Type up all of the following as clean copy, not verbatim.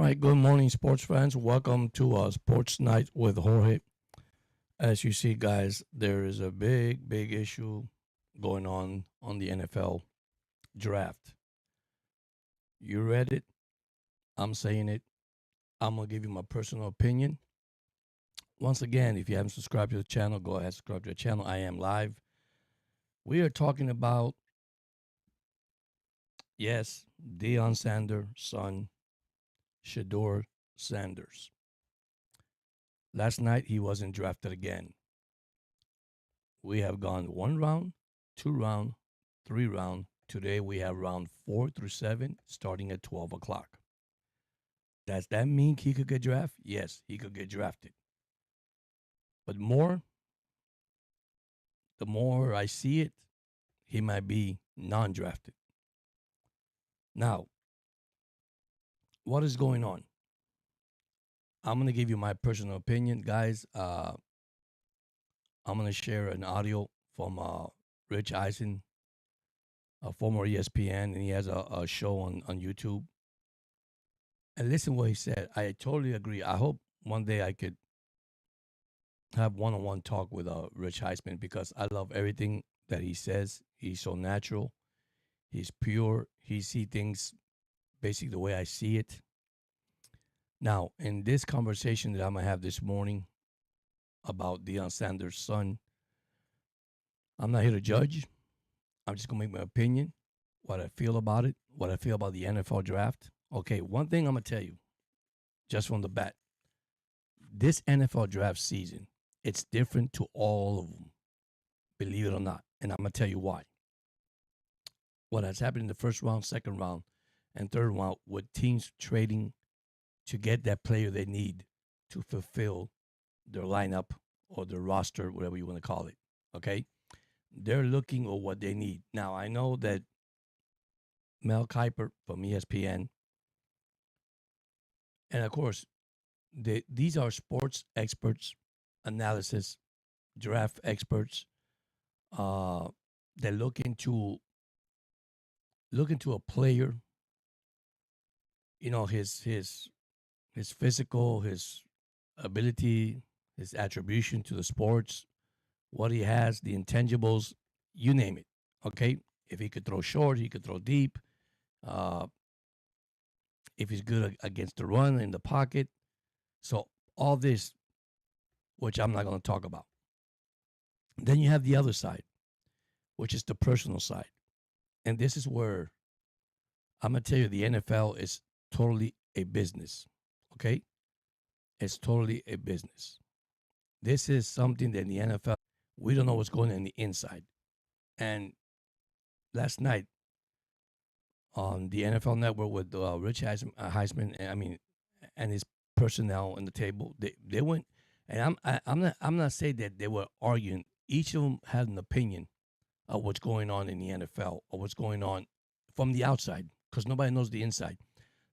right, good morning, sports fans. Welcome to Sports Night with Jorge. As you see, guys, there is a big issue going on the NFL draft. You read it. I'm saying it. I'm gonna give you my personal opinion. Once again, if you haven't subscribed to the channel, go ahead subscribe to the channel. I am live. We are talking about yes, Deion Sanders' son, Shedeur Sanders. Last night he wasn't drafted again. We have gone one round, two round, three round. Today we have round 4 through 7, starting at 12 o'clock. Does that mean he could get drafted? Yes, he could get drafted. But the more I see it, he might be non-drafted. Now, what is going on? I'm going to give you my personal opinion, guys. I'm going to share an audio from Rich Eisen, a former ESPN, and he has a show on YouTube. And listen what he said. I totally agree. I hope one day I could have one-on-one talk with Rich Heisman because I love everything that he says. He's so natural. He's pure. He sees things basically the way I see it. Now, in this conversation that I'm going to have this morning about Deion Sanders' son, I'm not here to judge. I'm just going to make my opinion, what I feel about it, what I feel about the NFL draft. Okay, one thing I'm going to tell you, just from the bat, this NFL draft season, it's different to all of them, believe it or not. And I'm going to tell you why. What has happened in the first round, second round, and third round with teams trading to get that player they need to fulfill their lineup or their roster, whatever you want to call it. Okay? They're looking at what they need. Now, I know that Mel Kiper from ESPN, and of course, these are sports experts, analysis, draft experts. They look into a player, his physical, his ability, his attribution to the sports, what he has, the intangibles, you name it. Okay, if he could throw short, he could throw deep. If he's good against the run in the pocket, so all this, which I'm not going to talk about. Then you have the other side, which is the personal side, and this is where I'm going to tell you the NFL is totally a business. Okay, it's totally a business. This is something that in the NFL, we don't know what's going on in the inside. And last night on the NFL Network with Rich Heisman, and his personnel on the table, they went, and I'm not saying that they were arguing. Each of them had an opinion of what's going on in the NFL or what's going on from the outside, because nobody knows the inside.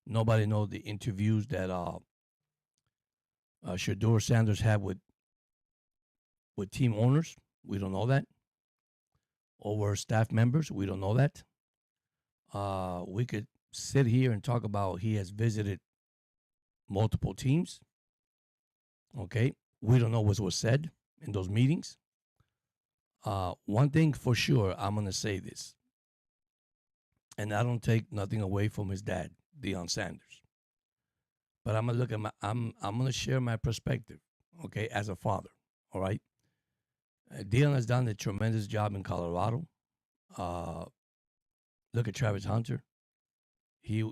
Nobody knows the interviews that Shedeur Sanders had with team owners. We don't know that. Or staff members. We don't know that. We could sit here and talk about he has visited multiple teams. Okay. We don't know what was said in those meetings. One thing for sure, I'm going to say this, and I don't take nothing away from his dad, Deion Sanders, but I'm going to look at I'm going to share my perspective, okay, as a father, all right? Deion has done a tremendous job in Colorado. Look at Travis Hunter. He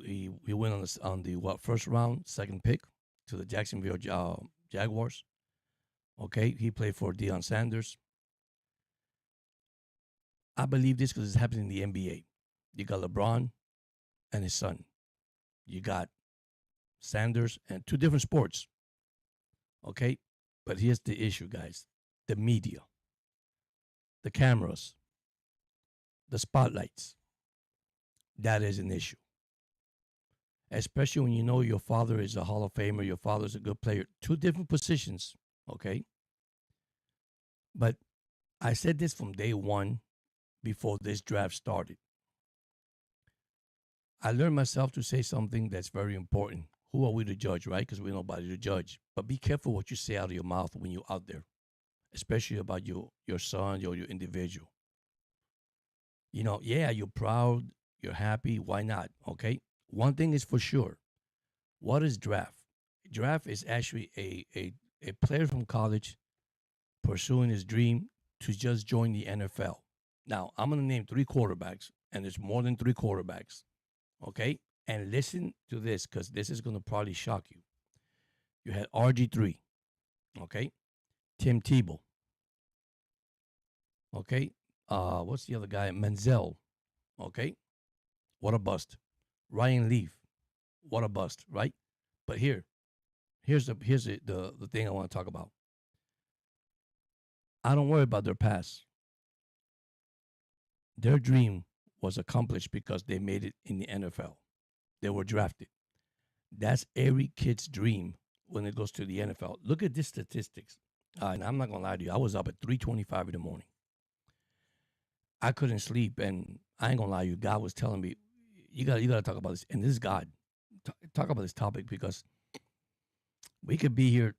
went on the first round, second pick to the Jacksonville Jaguars. Okay, he played for Deion Sanders. I believe this because it's happening in the NBA. You got LeBron and his son. You got Sanders and two different sports. Okay, but here's the issue, guys. The media, the cameras, the spotlights. That is an issue. Especially when you know your father is a Hall of Famer, your father's a good player. Two different positions, okay? But I said this from day one before this draft started. I learned myself to say something that's very important. who are we to judge, right? Because we're nobody to judge. But be careful what you say out of your mouth when you're out there, especially about your son or your individual. Yeah, you're proud, you're happy. Why not? Okay. One thing is for sure. What is draft? Draft is actually a player from college pursuing his dream to just join the NFL. Now, I'm going to name three quarterbacks, and there's more than three quarterbacks. Okay. And listen to this because this is going to probably shock you. You had RG3. Okay. Tim Tebow. Okay. What's the other guy? Menzel. Okay. What a bust. Ryan Leaf. What a bust, right? But here's the thing I want to talk about. I don't worry about their past. Their dream was accomplished because they made it in the NFL. They were drafted. That's every kid's dream when it goes to the NFL. Look at these statistics. And I'm not gonna lie to you. I was up at 3:25 in the morning. I couldn't sleep, and I ain't gonna lie to you. God was telling me, you gotta talk about this. And this is God. Talk about this topic because we could be here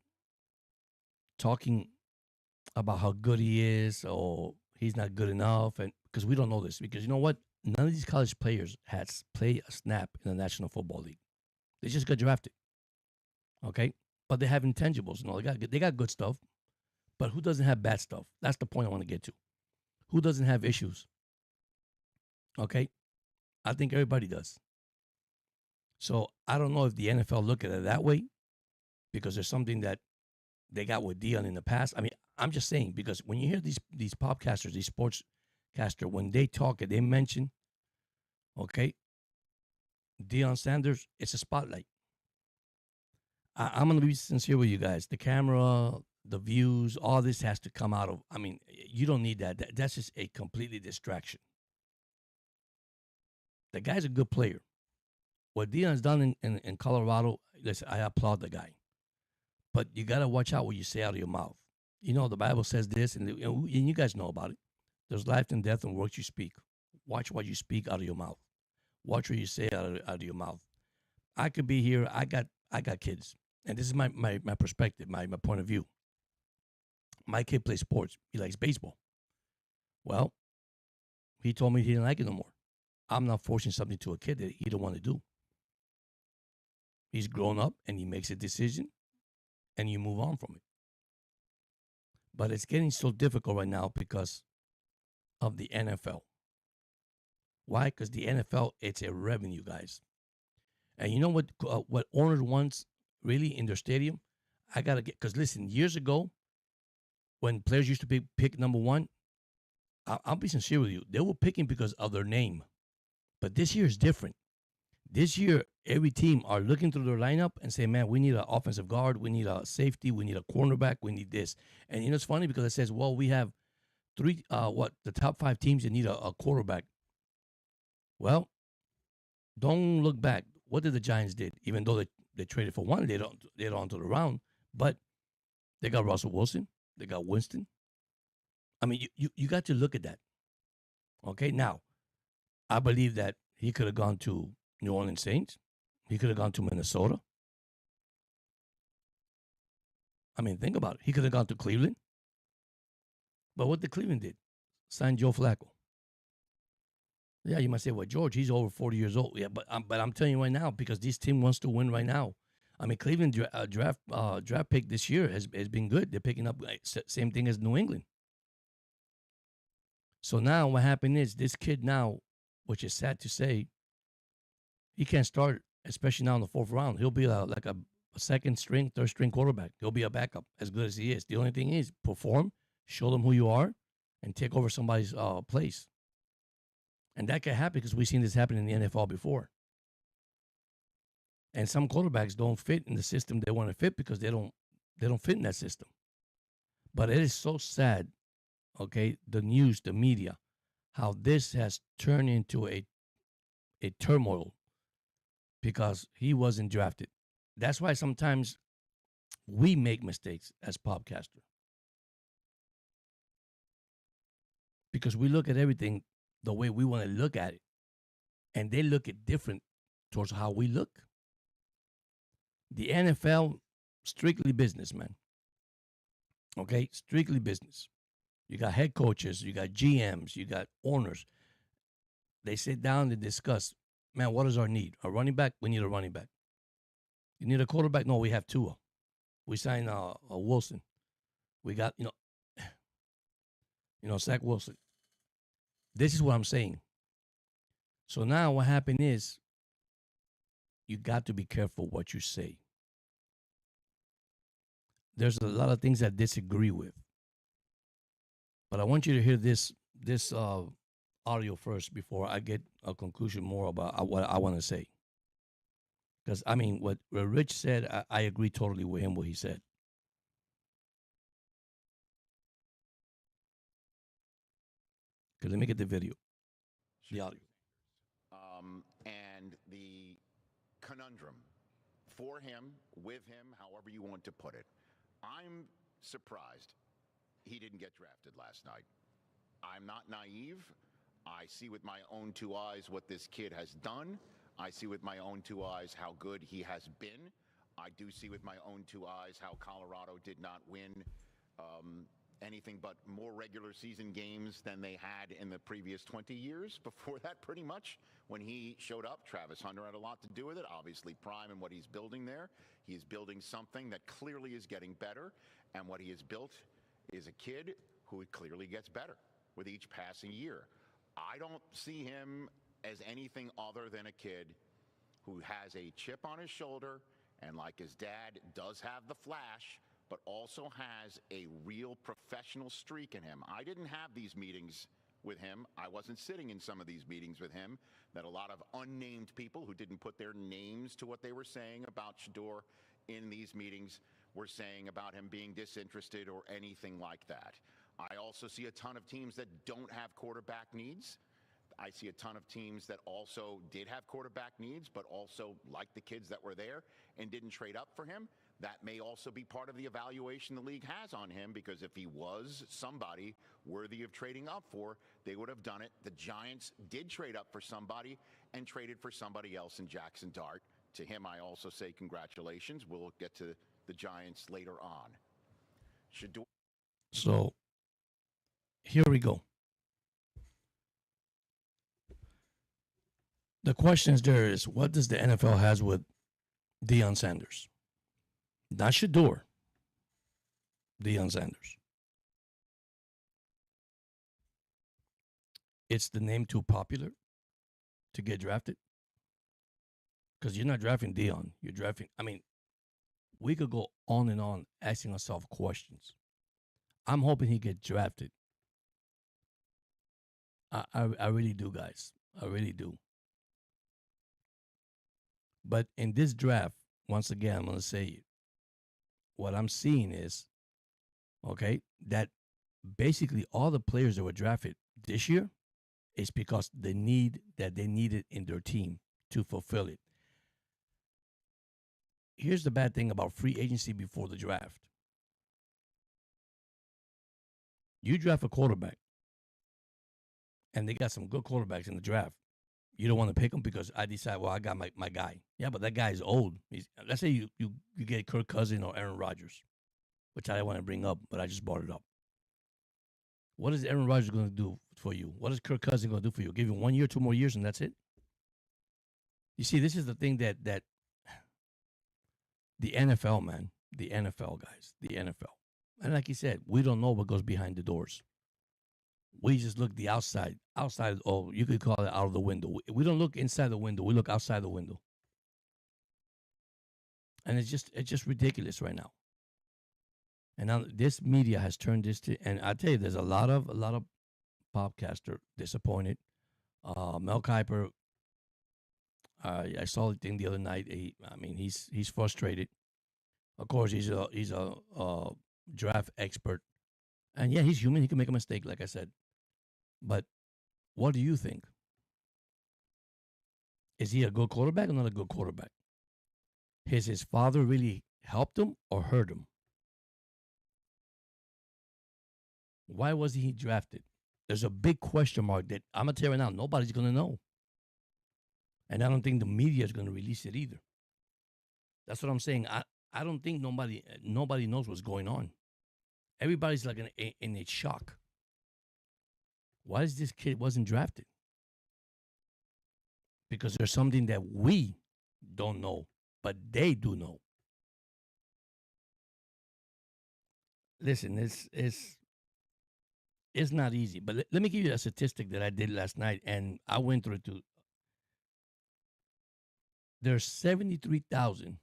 talking about how good he is or he's not good enough, and because we don't know this. Because you know what? None of these college players has played a snap in the National Football League. They just got drafted. Okay, but they have intangibles. They got good stuff, but who doesn't have bad stuff? That's the point I want to get to. Who doesn't have issues? Okay, I think everybody does. So I don't know if the NFL look at it that way because there's something that they got with Dion in the past. I mean, I'm just saying because when you hear these podcasters, these sportscaster, when they talk and they mention, okay, Deion Sanders, it's a spotlight. I'm gonna be sincere with you guys. The camera, the views, all this has to come out of. I mean, you don't need that. That's just a completely distraction. The guy's a good player. What Deion's done in Colorado, listen, I applaud the guy. But you got to watch out what you say out of your mouth. The Bible says this, and you guys know about it. There's life and death in words you speak. Watch what you speak out of your mouth. Watch what you say out of your mouth. I could be here. I got kids, and this is my perspective, my point of view. My kid plays sports. He likes baseball. Well, he told me he didn't like it no more. I'm not forcing something to a kid that he don't want to do. He's grown up and he makes a decision, and you move on from it. But it's getting so difficult right now because of the NFL. Why? Because the NFL, it's a revenue, guys. And you know what owners wants really in their stadium? I gotta get because listen, years ago, when players used to pick number one, I'll be sincere with you, they were picking because of their name. But this year is different. This year, every team are looking through their lineup and say, man, we need an offensive guard, we need a safety, we need a cornerback, we need this. And it's funny because it says, well, we have the top five teams that need a quarterback. Well, don't look back. What did the Giants did? Even though they traded for one, they're onto the round, but they got Russell Wilson, they got Winston. I mean, you got to look at that. Okay, now I believe that he could have gone to New Orleans Saints. He could have gone to Minnesota. I mean, think about it. He could have gone to Cleveland. But what the Cleveland did, signed Joe Flacco. Yeah, you might say, well, George, he's over 40 years old. Yeah, but I'm telling you right now, because this team wants to win right now. I mean, Cleveland draft pick this year has been good. They're picking up same thing as New England. So now what happened is this kid now, which is sad to say, he can't start, especially now in the fourth round. He'll be like a second string, third string quarterback. He'll be a backup as good as he is. The only thing is perform, show them who you are, and take over somebody's place. And that can happen because we've seen this happen in the NFL before. And some quarterbacks don't fit in the system they want to fit because they don't fit in that system. But it is so sad, okay, the news, the media, how this has turned into a turmoil because he wasn't drafted. That's why sometimes we make mistakes as podcaster. Because we look at everything the way we want to look at it. And they look at different towards how we look. The NFL, strictly business, man. Okay, strictly business. You got head coaches, you got GMs, you got owners. They sit down and discuss, man, what is our need? A running back? We need a running back. You need a quarterback? No, we have Tua. We signed Wilson. We got, Zach Wilson. This is what I'm saying. So now what happened is you got to be careful what you say. There's a lot of things I disagree with. But I want you to hear this audio first before I get a conclusion more about what I want to say. Because, I mean, what Rich said, I agree totally with him, what he said. Because let me get the video, the audio. And the conundrum for him, with him, however you want to put it. I'm surprised he didn't get drafted last night. I'm not naive. I see with my own two eyes what this kid has done. I see with my own two eyes how good he has been. I do see with my own two eyes how Colorado did not win anything but more regular season games than they had in the previous 20 years before that, pretty much. When he showed up, Travis Hunter had a lot to do with it. Obviously, Prime and what he's building there. He is building something that clearly is getting better. And what he has built is a kid who clearly gets better with each passing year. I don't see him as anything other than a kid who has a chip on his shoulder and, like his dad, does have the flash, but also has a real professional streak in him. I didn't have these meetings with him. I wasn't sitting in some of these meetings with him that a lot of unnamed people who didn't put their names to what they were saying about Shedeur in these meetings were saying about him being disinterested or anything like that. I also see a ton of teams that don't have quarterback needs. I see a ton of teams that also did have quarterback needs, but also like the kids that were there and didn't trade up for him. That may also be part of the evaluation the league has on him, because if he was somebody worthy of trading up for, they would have done it. The Giants did trade up for somebody and traded for somebody else in Jackson Dart. To him, I also say congratulations. We'll get to the Giants later on. So here we go. The question is there is, what does the NFL has with Deion Sanders? Not Shedeur. Deion Sanders. It's the name too popular to get drafted? Because you're not drafting Deion. You're drafting, we could go on and on asking ourselves questions. I'm hoping he gets drafted. I really do, guys. I really do. But in this draft, once again, I'm going to say what I'm seeing is, okay, that basically all the players that were drafted this year is because the need that they needed in their team to fulfill it. Here's the bad thing about free agency before the draft. You draft a quarterback, and they got some good quarterbacks in the draft. You don't want to pick him because I decide, well, I got my guy. Yeah, but that guy is old. Let's say you get Kirk Cousins or Aaron Rodgers, which I didn't want to bring up, but I just brought it up. What is Aaron Rodgers going to do for you? What is Kirk Cousins going to do for you? Give you 1 year, 2 more years, and that's it? You see, this is the thing that the NFL, man, the NFL, guys, the NFL. And like you said, we don't know what goes behind the doors. We just look the outside, oh, you could call it out of the window. We don't look inside the window. We look outside the window. And it's just ridiculous right now. And now this media has turned this to, and I tell you, there's a lot of podcaster disappointed. Mel Kiper, I saw the thing the other night. He's frustrated. Of course, he's a draft expert, and yeah, he's human. He can make a mistake, like I said. But what do you think? Is he a good quarterback or not a good quarterback? Has his father really helped him or hurt him? Why wasn't he drafted? There's a big question mark that I'm going to tell you right now, nobody's going to know. And I don't think the media is going to release it either. That's what I'm saying. I don't think nobody knows what's going on. Everybody's like in a shock. Why is this kid wasn't drafted? Because there's something that we don't know, but they do know. Listen, it's not easy. But let me give you a statistic that I did last night, and I went through it too. There's 73,000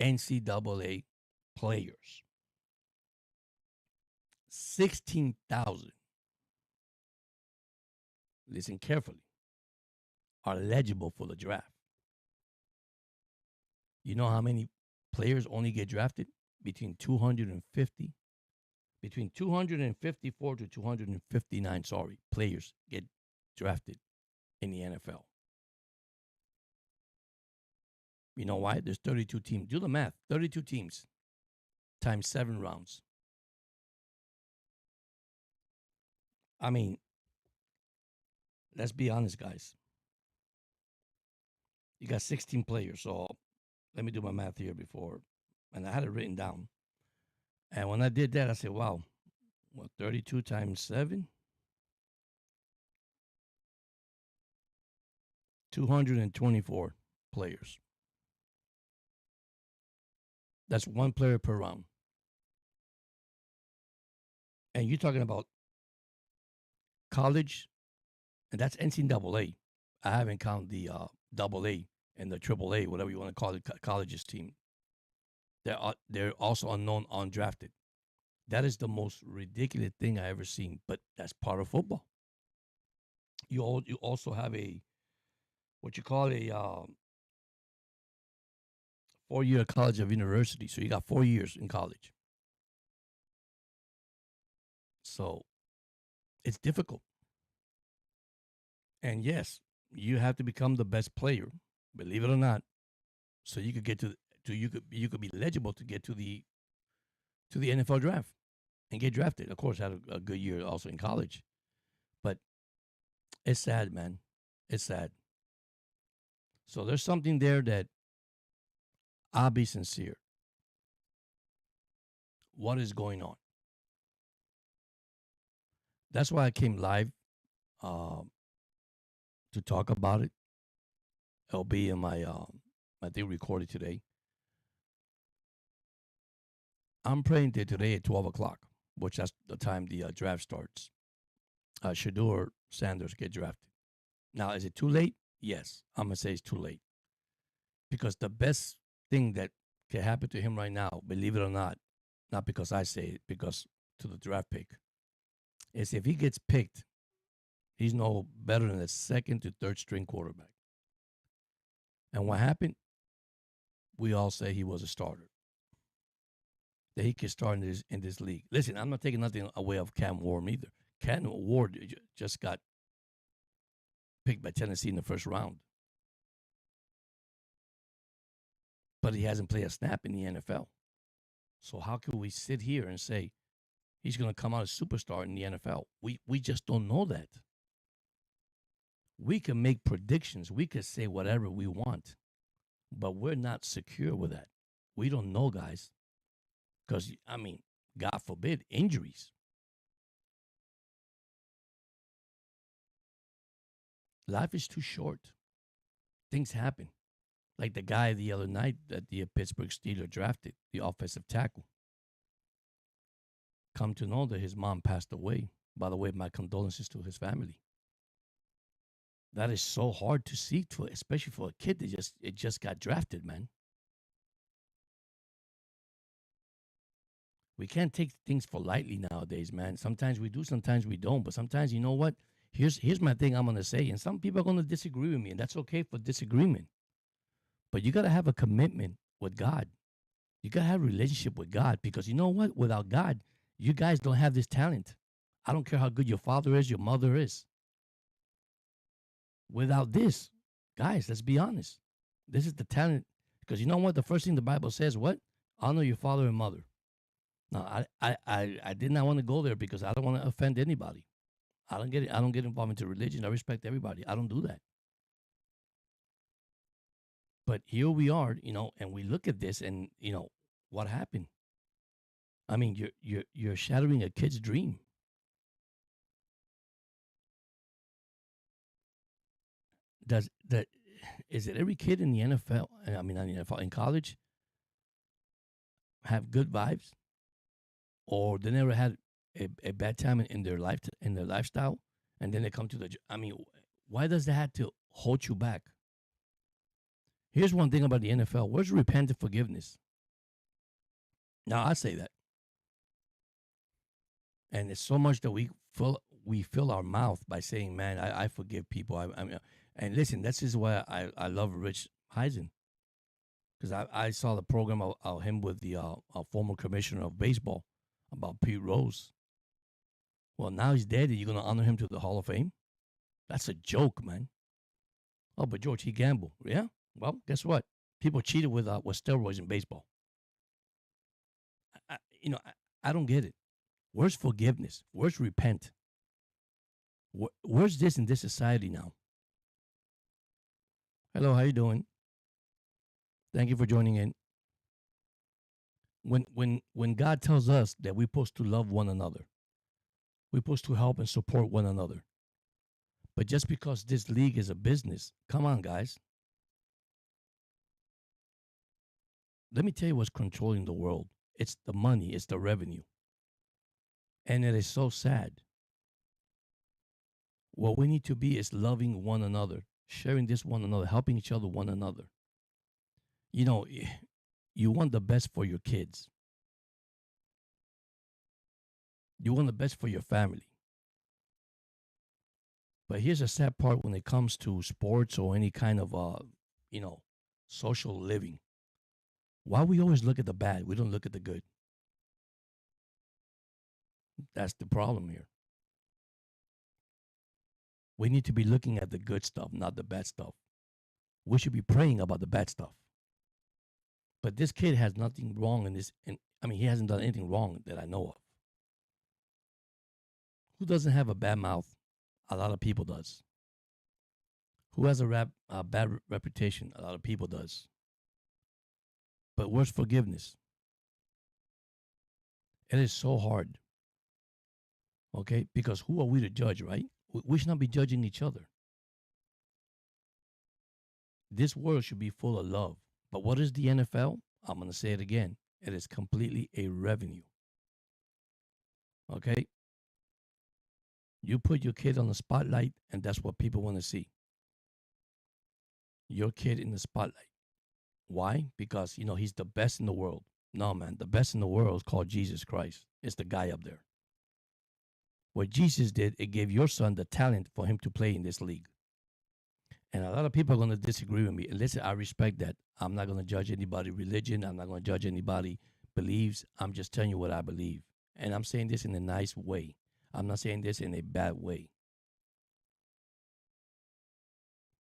NCAA players. 16,000, listen carefully, are eligible for the draft. You know how many players only get drafted? Between 250, between 254 to 259, players get drafted in the NFL. You know why? There's 32 teams. Do the math. 32 teams times 7 rounds. I mean, let's be honest, guys. You got 16 players. So let me do my math here before. And I had it written down. And when I did that, I said, wow, 32 times 7? 224 players. That's one player per round. And you're talking about college, and that's NCAA. I haven't counted the double A and the triple A, whatever you want to call it, colleges team. They're also unknown, undrafted. That is the most ridiculous thing I ever seen, but that's part of football. You also have what you call a 4-year college of university. So you got 4 years in college. So it's difficult. And yes, you have to become the best player, believe it or not, so you could get to you could be eligible to get to the NFL draft and get drafted. Of course, had a good year also in college, but it's sad, man. It's sad. So there's something there that I'll be sincere. What is going on? That's why I came live to talk about it. It'll be in my I think recorded today. I'm praying that today at 12 o'clock, which that's the time the draft starts. Shedeur Sanders get drafted. Now, is it too late? Yes, I'm going to say it's too late. Because the best thing that can happen to him right now, believe it or not because I say it, because to the draft pick, is if he gets picked, he's no better than a second to third string quarterback. And what happened? We all say he was a starter. That he could start in this league. Listen, I'm not taking nothing away of Cam Ward either. Cam Ward just got picked by Tennessee in the first round. But he hasn't played a snap in the NFL. So how can we sit here and say he's going to come out a superstar in the NFL? We just don't know that. We can make predictions. We can say whatever we want. But we're not secure with that. We don't know, guys. Because, I mean, God forbid, injuries. Life is too short. Things happen. Like the guy the other night that the Pittsburgh Steelers drafted, the offensive tackle. Come to know that his mom passed away. By the way, my condolences to his family. That is so hard to see, especially for a kid that just got drafted, man. We can't take things for lightly nowadays, man. Sometimes we do, sometimes we don't. But sometimes, you know what? Here's my thing I'm going to say. And some people are going to disagree with me, and that's okay for disagreement. But you got to have a commitment with God. You got to have a relationship with God, because you know what? Without God, you guys don't have this talent. I don't care how good your father is, your mother is. Without this, guys, let's be honest. This is the talent. Because you know what? The first thing the Bible says, what? Honor your father and mother. Now, I did not want to go there because I don't want to offend anybody. I don't get involved into religion. I respect everybody. I don't do that. But here we are, and we look at this, and what happened. I mean, you're shattering a kid's dream. Does that is it every kid in the NFL? I mean, not in the NFL, in college, have good vibes, or they never had a bad time in their life in their lifestyle, and then they come to I mean, why does that have to hold you back? Here's one thing about the NFL: where's repentant forgiveness? Now I say that, and it's so much that we fill our mouth by saying, "Man, I forgive people." I mean, and listen, this is why I love Rich Eisen, because I saw the program of him with the former commissioner of baseball about Pete Rose. Well, now he's dead, and you're gonna honor him to the Hall of Fame? That's a joke, man. Oh, but George, he gambled. Yeah. Well, guess what? People cheated with steroids in baseball. I, you know, I don't get it. Where's forgiveness? Where's repent? Where's this in this society now? Hello, how you doing? Thank you for joining in. When God tells us that we're supposed to love one another, we're supposed to help and support one another. But just because this league is a business, come on, guys. Let me tell you what's controlling the world. It's the money, it's the revenue. And it is so sad. What we need to be is loving one another, sharing this one another, helping each other one another. You know, you want the best for your kids. You want the best for your family. But here's a sad part when it comes to sports or any kind of social living. Why we always look at the bad, we don't look at the good. That's the problem here. We need to be looking at the good stuff, not the bad stuff. We should be praying about the bad stuff. But this kid has nothing wrong in this. And I mean, he hasn't done anything wrong that I know of. Who doesn't have a bad mouth? A lot of people does. Who has a bad reputation? A lot of people does. But where's forgiveness? It is so hard. Okay? Because who are we to judge, right? We should not be judging each other. This world should be full of love. But what is the NFL? I'm going to say it again. It is completely a revenue. Okay? You put your kid on the spotlight, and that's what people want to see. Your kid in the spotlight. Why? Because, he's the best in the world. No, man, the best in the world is called Jesus Christ. It's the guy up there. What Jesus did, it gave your son the talent for him to play in this league. And a lot of people are going to disagree with me. And listen, I respect that. I'm not going to judge anybody's religion. I'm not going to judge anybody beliefs. I'm just telling you what I believe. And I'm saying this in a nice way. I'm not saying this in a bad way.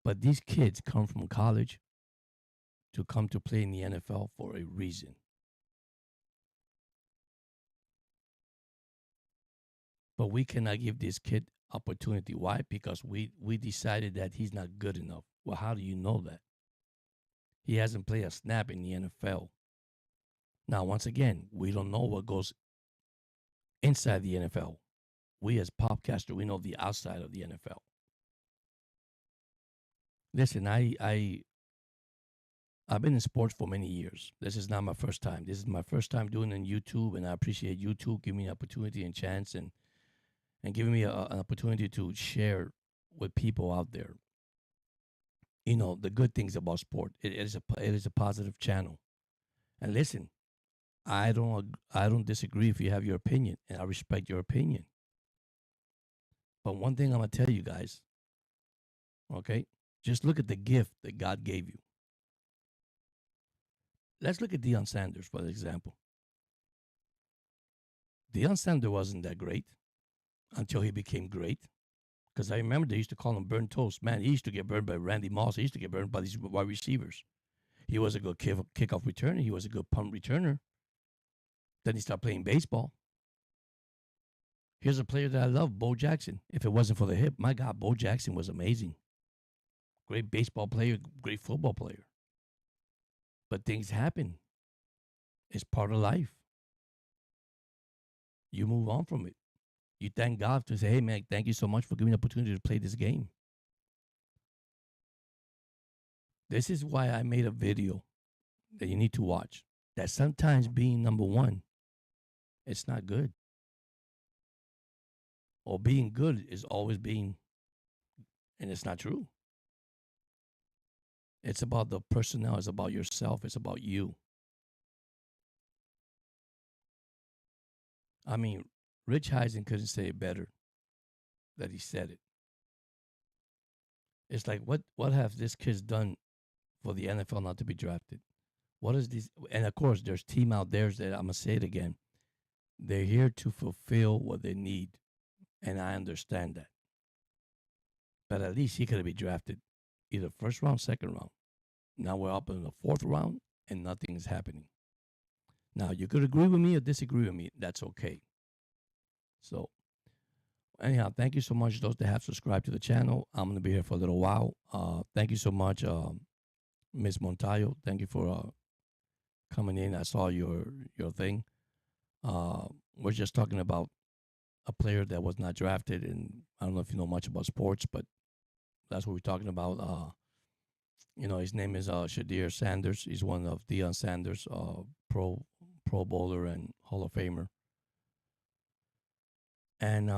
But these kids come from college to come to play in the NFL for a reason. But we cannot give this kid opportunity. Why? Because we decided that he's not good enough. Well, how do you know that? He hasn't played a snap in the NFL. Now, once again, we don't know what goes inside the NFL. We as podcaster, we know the outside of the NFL. Listen, I've been in sports for many years. This is not my first time. This is my first time doing it on YouTube, and I appreciate YouTube giving me an opportunity and chance and giving me an opportunity to share with people out there, the good things about sport. It is a positive channel. And listen, I don't disagree if you have your opinion, and I respect your opinion. But one thing I'm gonna tell you guys, okay, just look at the gift that God gave you. Let's look at Deion Sanders, for example. Deion Sanders wasn't that great until he became great. Because I remember they used to call him burnt toast. Man, he used to get burned by Randy Moss. He used to get burned by these wide receivers. He was a good kickoff returner. He was a good punt returner. Then he started playing baseball. Here's a player that I love, Bo Jackson. If it wasn't for the hip, my God, Bo Jackson was amazing. Great baseball player, great football player. But things happen. It's part of life. You move on from it. You thank God to say, hey, man, thank you so much for giving me the opportunity to play this game. This is why I made a video that you need to watch. That sometimes being number one, it's not good. Or being good is always being, and it's not true. It's about the personnel. It's about yourself. It's about you. I mean, Rich Eisen couldn't say it better that he said it. It's like, what have this kids done for the NFL not to be drafted? What is this? And of course, there's team out there that I'm gonna say it again. They're here to fulfill what they need, and I understand that. But at least he could have been drafted either first round, second round. Now we're up in the fourth round, and nothing is happening. Now you could agree with me or disagree with me. That's okay. So anyhow, thank you so much those that have subscribed to the channel. I'm gonna be here for a little while. Thank you so much, Miss Montayo. Thank you for coming in. I saw your thing. We're just talking about a player that was not drafted, and I don't know if you know much about sports, but that's what we're talking about. His name is Shedeur Sanders. He's one of Deion Sanders, Pro Bowler and Hall of Famer, and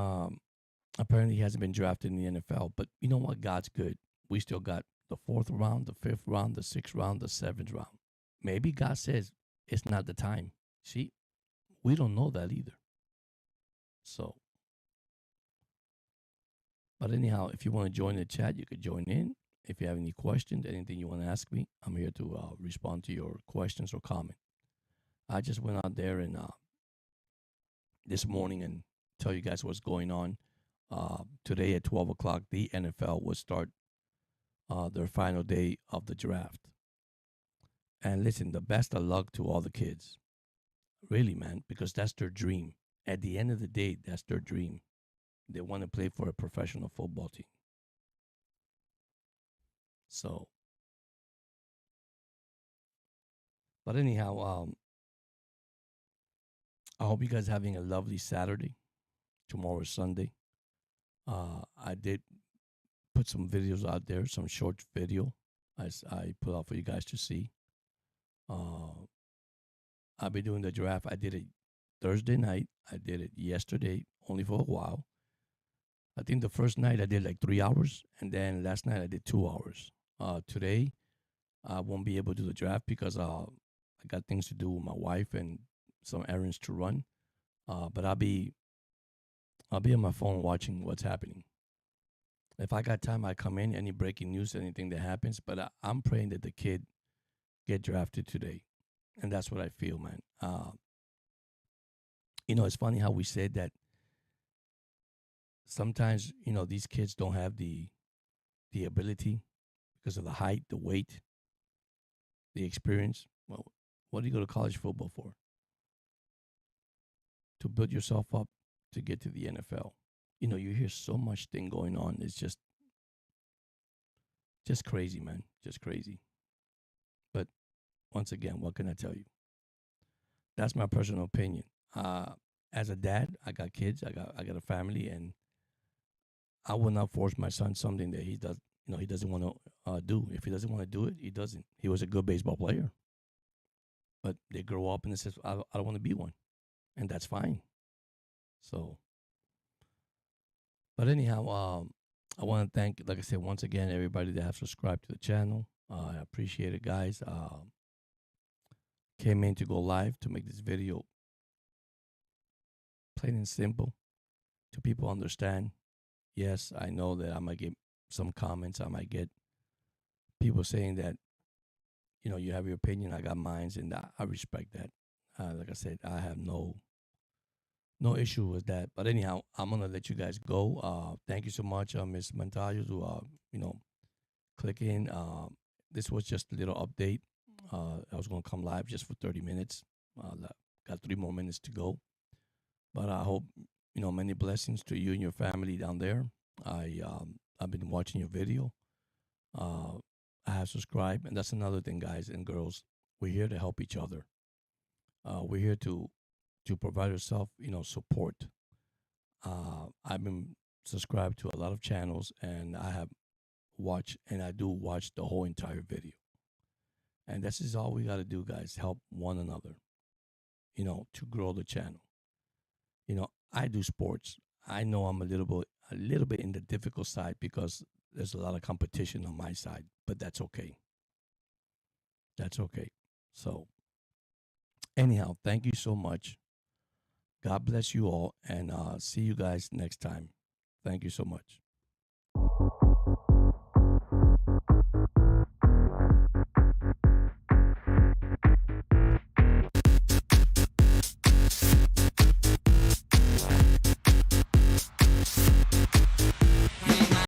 apparently he hasn't been drafted in the NFL. But you know what? God's good. We still got the fourth round, the fifth round, the sixth round, the seventh round. Maybe God says it's not the time. See, we don't know that either. So, but anyhow, if you want to join the chat, you could join in. If you have any questions, anything you want to ask me, I'm here to respond to your questions or comment. I just went out there and this morning and tell you guys what's going on. Today at 12 o'clock, the NFL will start their final day of the draft. And listen, the best of luck to all the kids. Really, man, because that's their dream. At the end of the day, that's their dream. They want to play for a professional football team. So, but anyhow, I hope you guys are having a lovely Saturday. Tomorrow is Sunday. I did put some videos out there, some short video I put out for you guys to see. I'll be doing the draft. I did it Thursday night. I did it yesterday, only for a while. I think the first night I did like 3 hours, and then last night I did 2 hours. Today I won't be able to do the draft because I got things to do with my wife and some errands to run. But I'll be on my phone watching what's happening. If I got time, I come in, any breaking news, anything that happens. But I'm praying that the kid get drafted today, and that's what I feel, man. It's funny how we said that sometimes these kids don't have the ability because of the height, the weight, the experience. Well, what do you go to college football for? To build yourself up to get to the NFL. You hear so much thing going on. It's just crazy, man. Just crazy. But once again, what can I tell you? That's my personal opinion. As a dad, I got kids. I got a family, and I will not force my son something that he doesn't want to do. If he doesn't want to do it, he doesn't. He was a good baseball player, but they grow up and it says, I don't want to be one, and that's fine. So, but anyhow, I want to thank, like I said, once again, everybody that have subscribed to the channel. I appreciate it, guys. Came in to go live to make this video plain and simple to people understand. Yes, I know that I might get some comments. I might get people saying that, you have your opinion, I got mine, and I respect that. Like I said, I have no issue with that. But anyhow, I'm gonna let you guys go. Thank you so much, Miss Montayo, to click in. This was just a little update. I was gonna come live just for 30 minutes. Got 3 more minutes to go. But I hope many blessings to you and your family down there. I've been watching your video. I have subscribed, and that's another thing, guys and girls. We're here to help each other. We're here to provide yourself, support. I've been subscribed to a lot of channels, and I have watched, and I do watch the whole entire video. And this is all we got to do, guys. Help one another, to grow the channel. I do sports. I know I'm a little bit in the difficult side because there's a lot of competition on my side, but that's okay. That's okay. So, anyhow, thank you so much. God bless you all, and see you guys next time. Thank you so much.